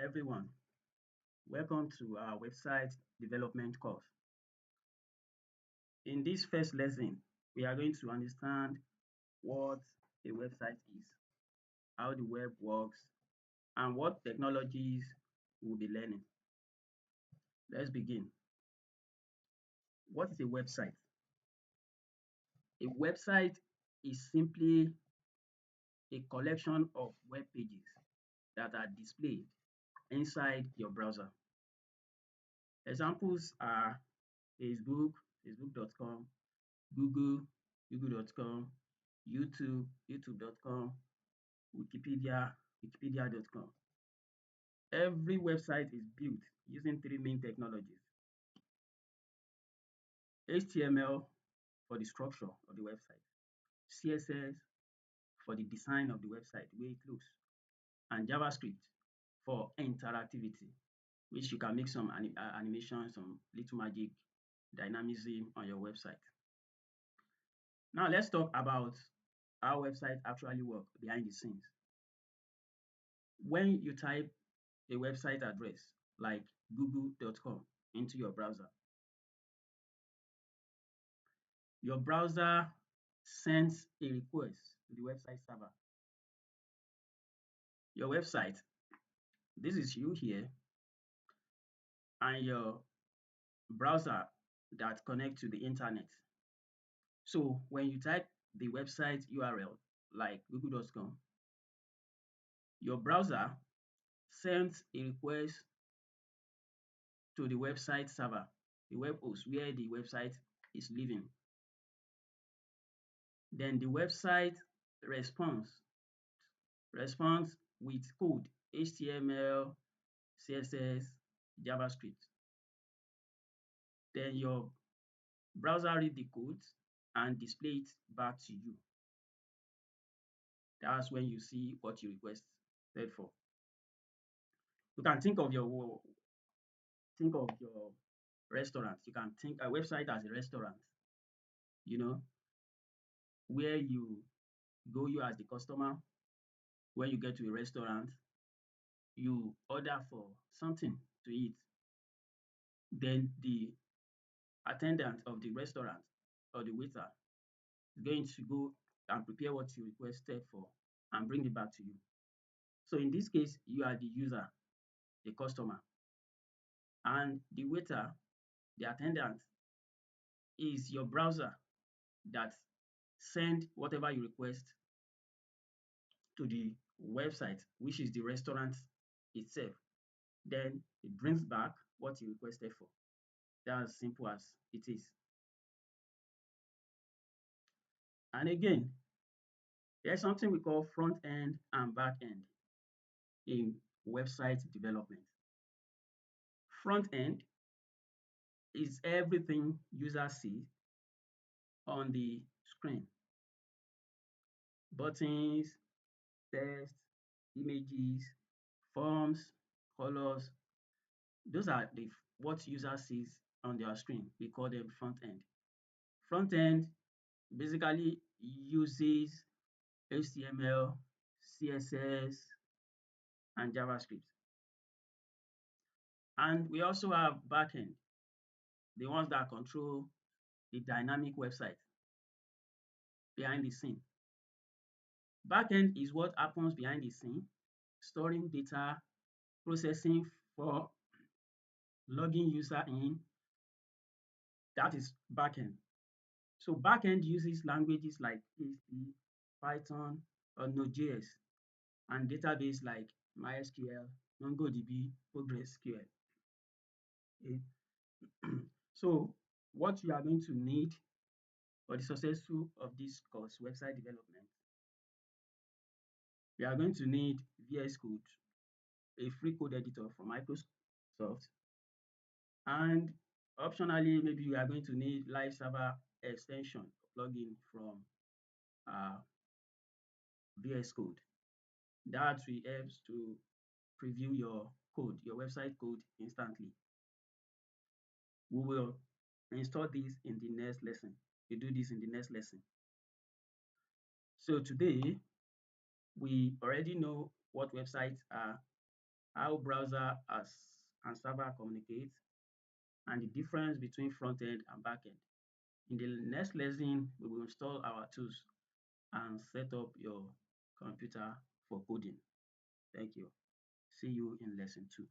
everyone. Welcome to our website development course. In this first lesson, we are going to understand what a website is, how the web works, and what technologies we'll be learning. Let's begin. What is a website? A website is simply a collection of web pages that are displayed inside your browser. Examples are Facebook, facebook.com, Google, google.com, YouTube, youtube.com, Wikipedia, wikipedia.com. Every website is built using three main technologies: HTML for the structure of the website, CSS for the design of the website, the way it looks, and JavaScript for interactivity, which you can make some animation, some little magic, dynamism on your website. Now let's talk about how websites actually work behind the scenes. When you type a website address like google.com into your browser sends a request to the website server. Your website, this is you here, and your browser that connects to the internet. So when you type the website URL like google.com, your browser sends a request to the website server, the web host where the website is living. Then the website responds with code: HTML, CSS, JavaScript. Then your browser read the code and display it back to you. That's when you see what you requested for. You can think of your restaurant. You can think a website as a restaurant, you know, where you as the customer. When you get to a restaurant, you order for something to eat. Then the attendant of the restaurant or the waiter is going to go and prepare what you requested for and bring it back to you. So in this case, you are the user, the customer, and the waiter, the attendant, is your browser that send whatever you request to the website, which is the restaurant itself. Then it brings back what you requested for. That's as simple as it is. And again, there's something we call front end and back end in website development. Front end is everything users see on the screen: buttons, text, images, forms, colors. Those are what user sees on their screen. We call them front end. Front end basically uses HTML, CSS, and JavaScript. And we also have backend, the ones that control the dynamic website behind the scene. Backend is what happens behind the scene, storing data, processing for logging user in. That is backend. So backend uses languages like PHP, Python, or Node.js, and database like MySQL, MongoDB, PostgreSQL. Okay. So what you are going to need for the successful of this course, website development, we are going to need VS Code, a free code editor from Microsoft, and optionally, maybe you are going to need live server extension plugin from VS Code. That will help to preview your code, your website code instantly. We will install this in the next lesson. We do this in the next lesson. So today, we already know what websites are, how browser as and server communicate, and the difference between front end and back end. In the next lesson, we will install our tools and set up your computer for coding. Thank you. See you in lesson 2.